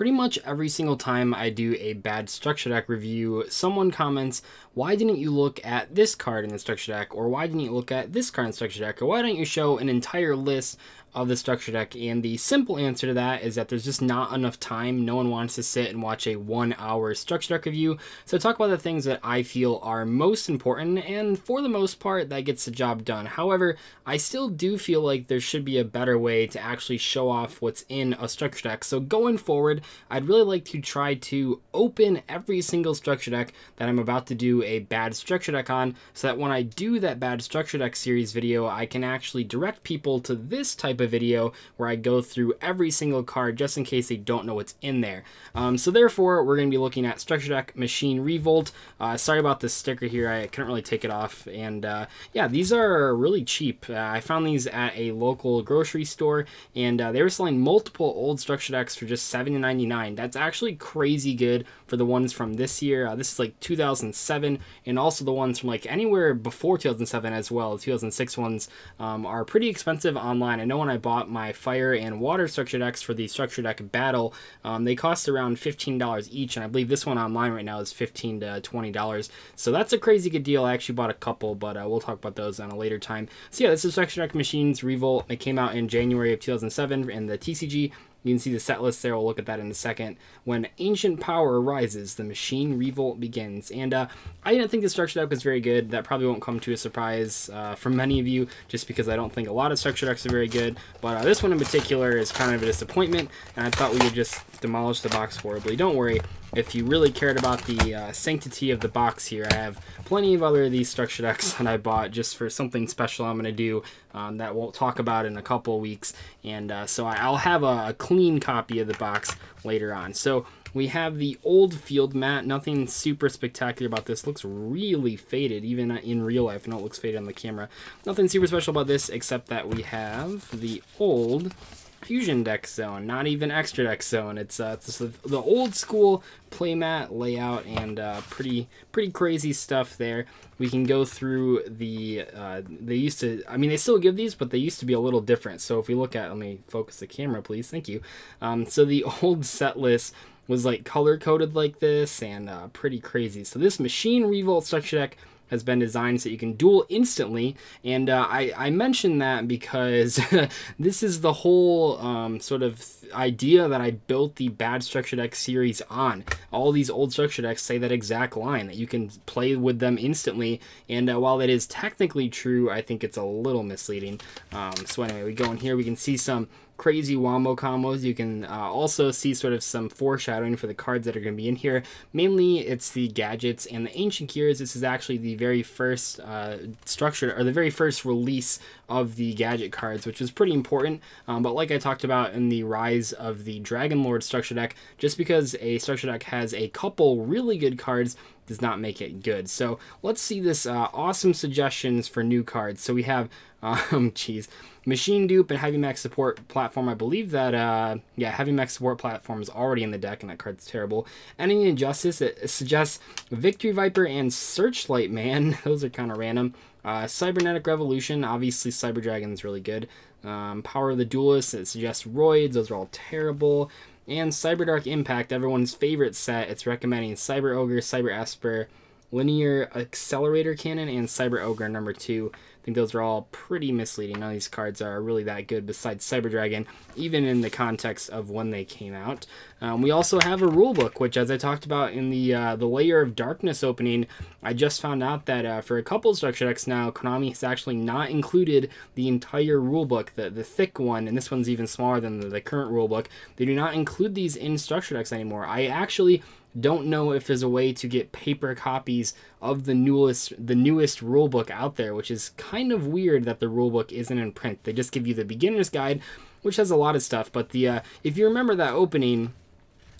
Pretty much every single time I do a bad structure deck review, someone comments, why didn't you look at this card in the structure deck? Or why didn't you look at this card in the structure deck? Or why don't you show an entire list of the structure deck? And the simple answer to that is that there's just not enough time. No one wants to sit and watch a 1 hour structure deck review. So talk about the things that I feel are most important, and for the most part that gets the job done. However, I still do feel like there should be a better way to actually show off what's in a structure deck. So going forward, I'd really like to try to open every single structure deck that I'm about to do a bad structure deck on, so that when I do that bad structure deck series video, I can actually direct people to this type of video where I go through every single card just in case they don't know what's in there. So therefore, we're going to be looking at structure deck Machine Revolt. Sorry about this sticker here, I couldn't really take it off, and yeah, these are really cheap. I found these at a local grocery store, and they were selling multiple old structure decks for just $7.99. That's actually crazy good for the ones from this year. This is like 2007, and also the ones from like anywhere before 2007 as well. The 2006 ones are pretty expensive online. I know when I bought my fire and water structure decks for the structure deck battle, they cost around $15 each, and I believe this one online right now is $15 to $20. So that's a crazy good deal. I actually bought a couple, but we'll talk about those on a later time. So yeah, this is structure deck Machines Revolt. It came out in January of 2007 in the TCG. You can see the set list there. We'll look at that in a second. When ancient power arises, the Machine Revolt begins. And I didn't think the structure deck was very good. That probably won't come to a surprise for many of you, just because I don't think a lot of structure decks are very good. But this one in particular is kind of a disappointment, and I thought we would just demolish the box horribly. Don't worry. If you really cared about the sanctity of the box here, I have plenty of other of these structure decks that I bought just for something special I'm going to do that we'll talk about in a couple weeks. And so I'll have a clean copy of the box later on. So we have the old field mat. Nothing super spectacular about this. Looks really faded, even in real life. I know it looks faded on the camera. Nothing super special about this, except that we have the old Fusion Deck Zone, not even Extra Deck Zone. It's the old school playmat layout, and pretty crazy stuff there. We can go through the they used to, I mean, they still give these, but they used to be a little different. So if we look at, let me focus the camera please, thank you. So the old set list was like color coded like this, and pretty crazy. So this Machine Revolt structure deck has been designed so you can duel instantly, and I mention that because this is the whole sort of idea that I built the bad structure deck series on. All these old structure decks say that exact line, that you can play with them instantly, and while that is technically true, I think it's a little misleading. So anyway, we go in here, we can see some crazy wombo combos. You can also see sort of some foreshadowing for the cards that are going to be in here. Mainly it's the gadgets and the ancient gears. This is actually the very first structure, or the very first release of the gadget cards, which is pretty important. But like I talked about in the rise of the Dragon Lord structure deck, just because a structure deck has a couple really good cards does not make it good. So let's see this awesome suggestions for new cards. So we have Machine Dupe and Heavy Mech Support Platform. I believe that yeah, Heavy Mech Support Platform is already in the deck, and that card's terrible. Enemy Injustice, it suggests Victory Viper and Searchlight Man. Those are kind of random. Cybernetic Revolution, obviously Cyber Dragon is really good. Power of the Duelist, it suggests Roids. Those are all terrible. And Cyberdark Impact, everyone's favorite set. It's recommending Cyber Ogre, Cyber Esper, Linear Accelerator Cannon, and Cyber Ogre #2. I think those are all pretty misleading. None of these cards are really that good besides Cyber Dragon, even in the context of when they came out. We also have a rulebook, which, as I talked about in the Layer of Darkness opening, I just found out that for a couple structure decks now, Konami has actually not included the entire rulebook, the thick one, and this one's even smaller than the current rulebook. They do not include these in structure decks anymore. I actually don't know if there's a way to get paper copies of the newest rulebook out there, which is kind of weird that the rulebook isn't in print. They just give you the beginner's guide, which has a lot of stuff. But the if you remember that opening,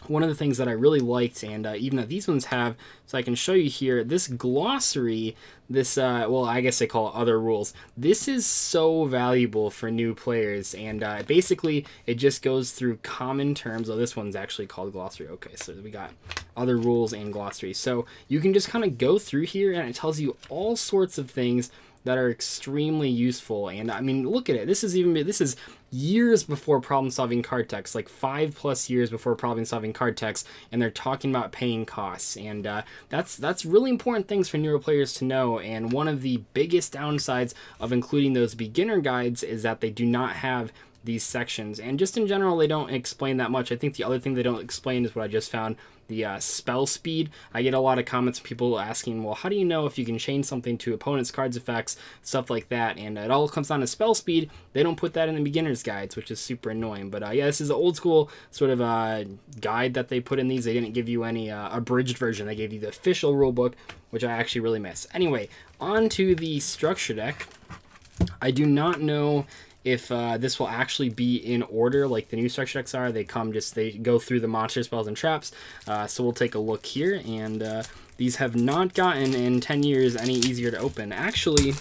one of the things that I really liked, and even that these ones have, so I can show you here, this glossary, this, well, I guess they call it other rules. This is so valuable for new players, and basically it just goes through common terms. Oh, this one's actually called glossary. Okay, so we got other rules and glossary. So you can just kind of go through here, and it tells you all sorts of things that are extremely useful. And I mean, look at it. This is years before problem-solving card text, like 5+ years before problem-solving card text, and they're talking about paying costs. And that's really important things for newer players to know. And one of the biggest downsides of including those beginner guides is that they do not have these sections, and just in general they don't explain that much. I think the other thing they don't explain is what I just found, the spell speed. I get a lot of comments from people asking, well, how do you know if you can change something to opponent's cards effects, stuff like that, and it all comes down to spell speed. They don't put that in the beginner's guides, which is super annoying. But yeah, this is an old school sort of guide that they put in these. They didn't give you any abridged version. They gave you the official rulebook, which I actually really miss. Anyway, on to the structure deck. I do not know if this will actually be in order like the new structure decks are. They go through the monster spells and traps. So we'll take a look here, and these have not gotten in 10 years any easier to open. Actually,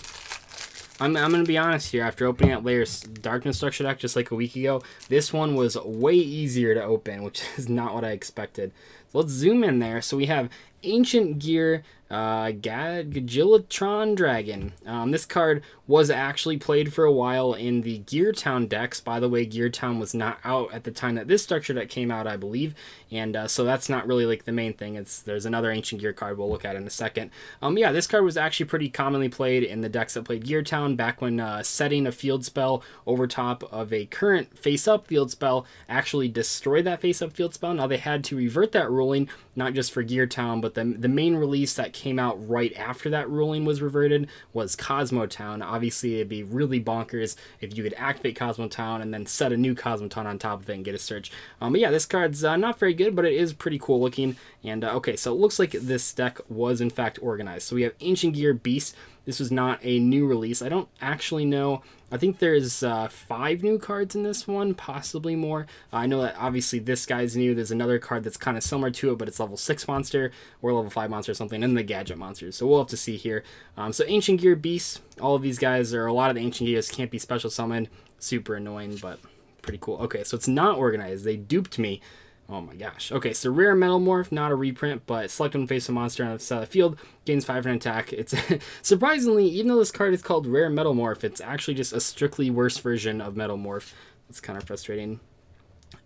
I'm going to be honest here. After opening that Layers Darkness structure deck just like a week ago, this one was way easier to open, which is not what I expected. So let's zoom in there. So we have Ancient Gear, Gadgelatron Dragon. This card was actually played for a while in the Gear Town decks. By the way, Gear Town was not out at the time that this structure deck came out, I believe, and so that's not really like the main thing. There's another Ancient Gear card we'll look at in a second. Yeah, this card was actually pretty commonly played in the decks that played Gear Town back when setting a field spell over top of a current face-up field spell actually destroyed that face-up field spell. Now they had to revert that ruling, not just for Gear Town, but the main release that came out right after that ruling was reverted was Cosmo Town. Obviously, it'd be really bonkers if you could activate Cosmo Town and then set a new Cosmo Town on top of it and get a search. But yeah, this card's not very good, but it is pretty cool looking. And okay, so it looks like this deck was in fact organized. So we have Ancient Gear Beast. This was not a new release. I don't actually know. I think there's 5 new cards in this one, possibly more. I know that obviously this guy's new. There's another card that's kind of similar to it, but it's level 6 monster or level 5 monster or something, and the Gadget monsters. So we'll have to see here. So Ancient Gear Beasts, all of these guys, or a lot of the Ancient Gears can't be special summoned. Super annoying, but pretty cool. Okay, so it's not organized. They duped me. Oh my gosh. Okay, so rare Metalmorph, not a reprint, but select one face a monster on the side of the field, gains 500 attack. It's surprisingly, even though this card is called Rare Metalmorph, it's actually just a strictly worse version of Metalmorph. It's kind of frustrating.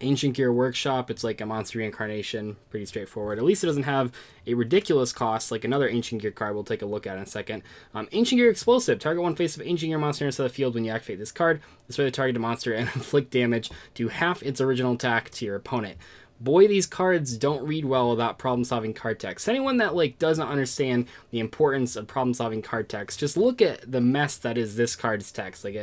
Ancient Gear Workshop, it's like a monster reincarnation, pretty straightforward. At least it doesn't have a ridiculous cost like another Ancient Gear card we'll take a look at in a second. Ancient Gear Explosive, target one face of Ancient Gear monster inside the field when you activate this card. Destroy the targeted monster and inflict damage to half its original attack to your opponent. Boy, these cards don't read well without problem-solving card text. Anyone that like doesn't understand the importance of problem-solving card text, just look at the mess that is this card's text. Like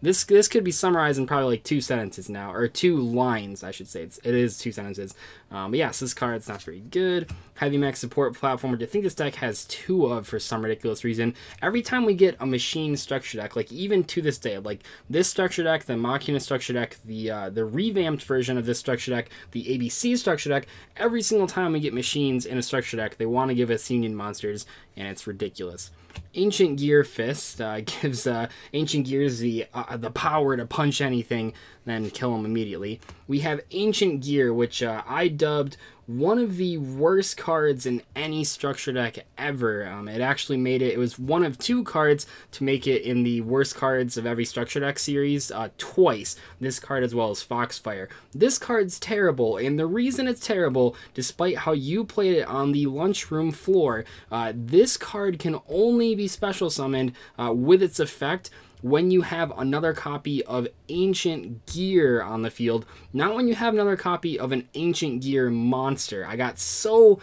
this could be summarized in probably like 2 sentences now, or 2 lines, I should say. It is 2 sentences. But yeah, so this card's not very good. Heavy Mech Support Platform, which I think this deck has 2 of for some ridiculous reason. Every time we get a machine structure deck, like even to this day, like this structure deck, the Machina structure deck, the revamped version of this structure deck, the ABC structure deck, every single time we get machines in a structure deck, they want to give us Union monsters, and it's ridiculous. Ancient Gear Fist gives Ancient Gears the power to punch anything, then kill them immediately. We have Ancient Gear, which I dubbed one of the worst cards in any structure deck ever. It actually made it. It was one of 2 cards to make it in the worst cards of every structure deck series twice. This card as well as Foxfire. This card's terrible, and the reason it's terrible, despite how you played it on the lunchroom floor, this card can only be special summoned with its effect when you have another copy of Ancient Gear on the field, not when you have another copy of an Ancient Gear monster. I got so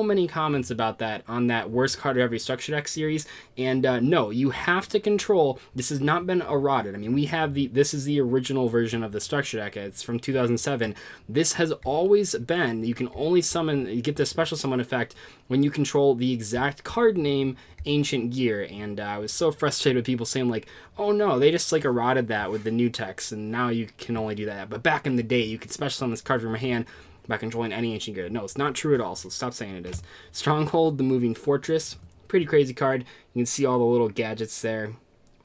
many comments about that on that worst card of every structure deck series, and no, you have to control. This has not been eroded. I mean, this is the original version of the structure deck. It's from 2007. This has always been, you can only summon, you get the special summon effect when you control the exact card name Ancient Gear, and I was so frustrated with people saying like, oh no, they just like eroded that with the new text, and now you can only do that. But back in the day, you could special summon this card from your hand by controlling any Ancient Gear. No, it's not true at all, so stop saying it is. Stronghold, the Moving Fortress, pretty crazy card. You can see all the little gadgets there.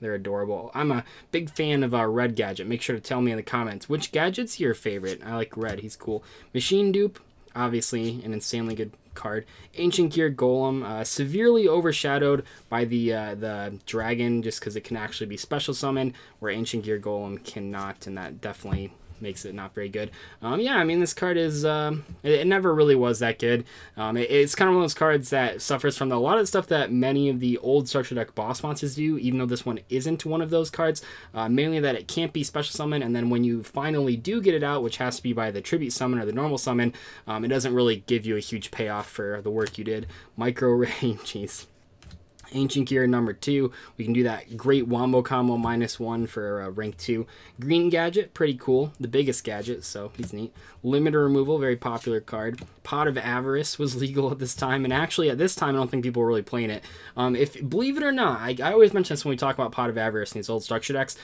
They're adorable. I'm a big fan of Red Gadget. Make sure to tell me in the comments which gadget's your favorite. I like Red, he's cool. Machine Dupe, obviously an insanely good card. Ancient Gear Golem, severely overshadowed by the dragon, just because it can actually be special summoned, where Ancient Gear Golem cannot, and that definitely makes it not very good. Yeah, I mean, this card is, it never really was that good. It's kind of one of those cards that suffers from a lot of the stuff that many of the old structure deck boss monsters do, even though this one isn't one of those cards. Mainly that it can't be special summon, and then when you finally do get it out, which has to be by the tribute summon or the normal summon, it doesn't really give you a huge payoff for the work you did. Micro Ray, jeez. Ancient Gear number 2, we can do that great wombo combo -1 for rank 2. Green Gadget, pretty cool, the biggest gadget, so he's neat. Limiter removal, very popular card. Pot of Avarice was legal at this time, and actually at this time I don't think people were really playing it. Believe it or not, I always mention this when we talk about Pot of Avarice in these old structure decks.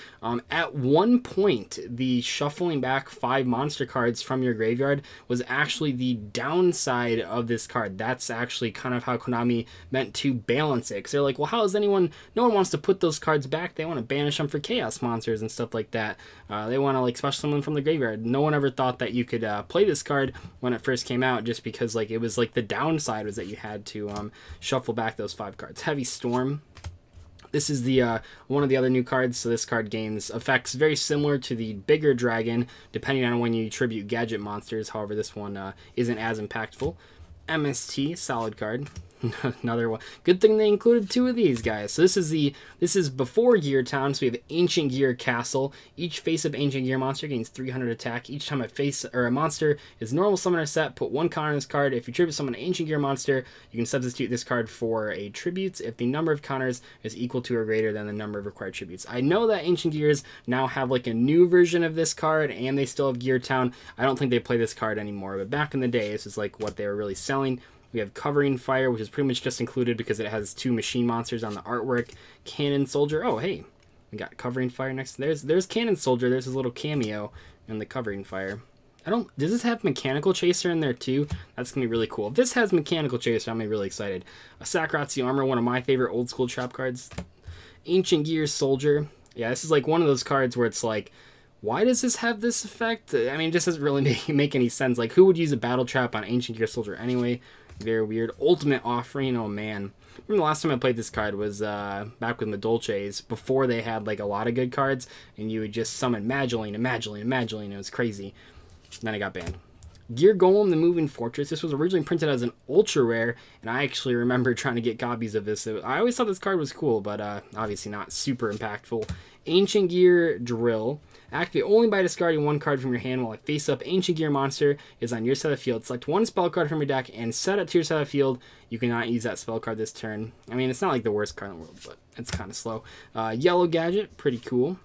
At one point, the shuffling back 5 monster cards from your graveyard was actually the downside of this card. That's actually kind of how Konami meant to balance it. They're like, well, how is no one wants to put those cards back. They want to banish them for chaos monsters and stuff like that. They want to like special summon from the graveyard. No one ever thought that you could play this card when it first came out, just because like it was like the downside was that you had to shuffle back those 5 cards. Heavy Storm. This is the one of the other new cards, so this card gains effects very similar to the bigger dragon, depending on when you tribute gadget monsters. However, this one isn't as impactful. MST, solid card. Another one. Good thing they included 2 of these guys. So this is before Gear Town. So we have Ancient Gear Castle. Each face-up Ancient Gear monster gains 300 attack. Each time a monster is normal summoner set, put 1 counter on this card. If you tribute summon an Ancient Gear monster, you can substitute this card for a tribute if the number of counters is equal to or greater than the number of required tributes. I know that Ancient Gears now have like a new version of this card, and they still have Gear Town. I don't think they play this card anymore, but back in the day, this is like what they were really selling. We have Covering Fire, which is pretty much just included because it has 2 machine monsters on the artwork. Cannon Soldier. Oh, hey, we got Covering Fire next. There's Cannon Soldier. There's his little cameo in the Covering Fire. Does this have Mechanical Chaser in there too? That's gonna be really cool. If this has Mechanical Chaser, I'm gonna be really excited. A Sakuretsu Armor, one of my favorite old school trap cards. Ancient Gear Soldier. Yeah, this is like one of those cards where it's like, why does this have this effect? I mean, it just doesn't really make any sense. Like, who would use a battle trap on Ancient Gear Soldier anyway? Very weird. Ultimate Offering, oh man. Remember the last time I played this card was back with Medolces, before they had like a lot of good cards, and you would just summon Mageline and Mageline and Mageline. It was crazy. And then it got banned. Gear Golem, the Moving Fortress. This was originally printed as an ultra rare, and I actually remember trying to get copies of this. I always thought this card was cool, but obviously not super impactful. Ancient Gear Drill. Activate only by discarding 1 card from your hand while a face-up Ancient Gear monster is on your side of the field. Select 1 spell card from your deck and set it to your side of the field. You cannot use that spell card this turn. I mean, it's not like the worst card in the world, but it's kind of slow. Yellow Gadget, pretty cool.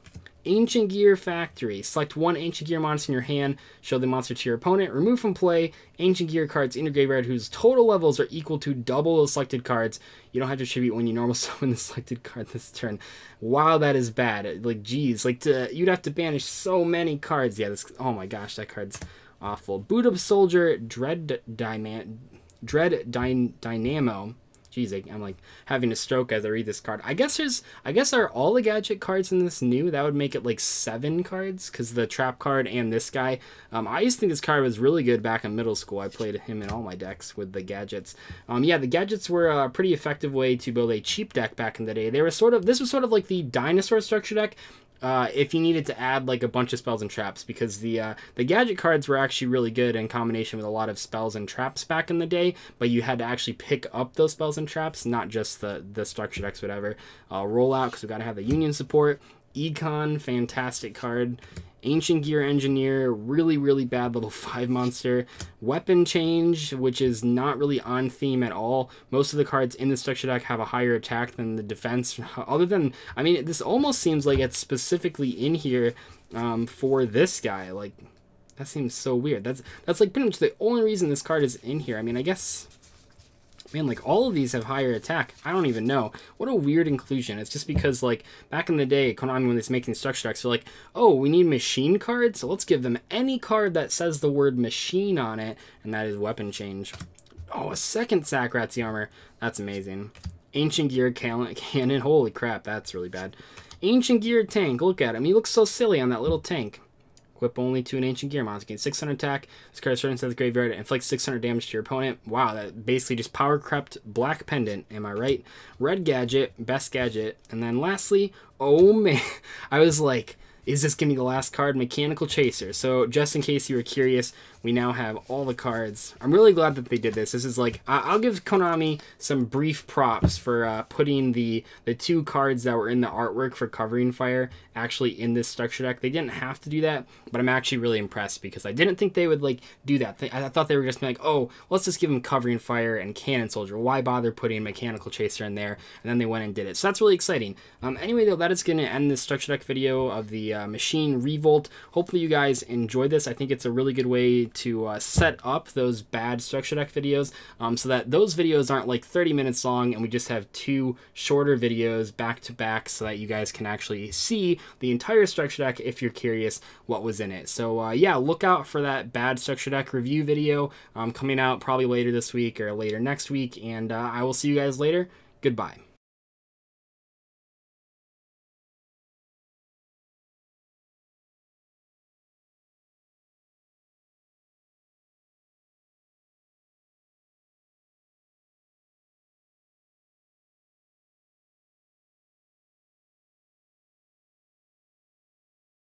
Ancient Gear Factory. Select 1 Ancient Gear monster in your hand. Show the monster to your opponent. Remove from play Ancient Gear cards in your graveyard whose total levels are equal to double those selected cards. You don't have to tribute when you normal summon the selected card this turn. Wow, that is bad. Like, geez. Like, you'd have to banish so many cards. Yeah, this. Oh my gosh, that card's awful. Boot Up Soldier, Dread Dynamo. Jeez, I'm like having a stroke as I read this card. I guess are all the gadget cards in this new? That would make it like 7 cards, because the trap card and this guy. I used to think this card was really good back in middle school. I played him in all my decks with the gadgets. Yeah, the gadgets were a pretty effective way to build a cheap deck back in the day. This was sort of like the dinosaur structure deck. If you needed to add like a bunch of spells and traps, because the gadget cards were actually really good in combination with a lot of spells and traps back in the day, but you had to actually pick up those spells and traps, not just the structure decks, whatever. Rollout, because we've got to have the Union support. Econ, fantastic card. Ancient Gear Engineer, really, really bad level 5 monster. Weapon Change, which is not really on theme at all. Most of the cards in the structure deck have a higher attack than the defense. Other than, I mean, this almost seems like it's specifically in here for this guy. Like, that seems so weird. That's like pretty much the only reason this card is in here. I mean, I guess, man, like all of these have higher attack. I don't even know. What a weird inclusion. It's just because like back in the day, Konami, when it's making structure decks, they're like, oh, we need machine cards, so let's give them any card that says the word machine on it, and that is Weapon Change. Oh, a second Sakuretsu Armor. That's amazing. Ancient Gear Cannon. Holy crap, that's really bad. Ancient Gear Tank. Look at him. He looks so silly on that little tank. Equip only to an Ancient Gear monster. Gain 600 attack. This card starts into the graveyard. Inflicts 600 damage to your opponent. Wow, that basically just power crept Black Pendant. Am I right? Red Gadget, best gadget. And then lastly, oh man, I was like, is this going to be the last card? Mechanical Chaser. So just in case you were curious, we now have all the cards. I'm really glad that they did this. This is like, I'll give Konami some brief props for putting the 2 cards that were in the artwork for Covering Fire actually in this structure deck. They didn't have to do that, but I'm actually really impressed because I didn't think they would like do that. I thought they were just like, oh, let's just give them Covering Fire and Cannon Soldier. Why bother putting Mechanical Chaser in there? And then they went and did it. So that's really exciting. Anyway, though, that is going to end this structure deck video of the Machine Revolt. Hopefully you guys enjoyed this. I think it's a really good way to set up those bad structure deck videos so that those videos aren't like 30 minutes long and we just have 2 shorter videos back to back so that you guys can actually see the entire structure deck if you're curious what was in it. So yeah, look out for that bad structure deck review video coming out probably later this week or later next week, and I will see you guys later. Goodbye.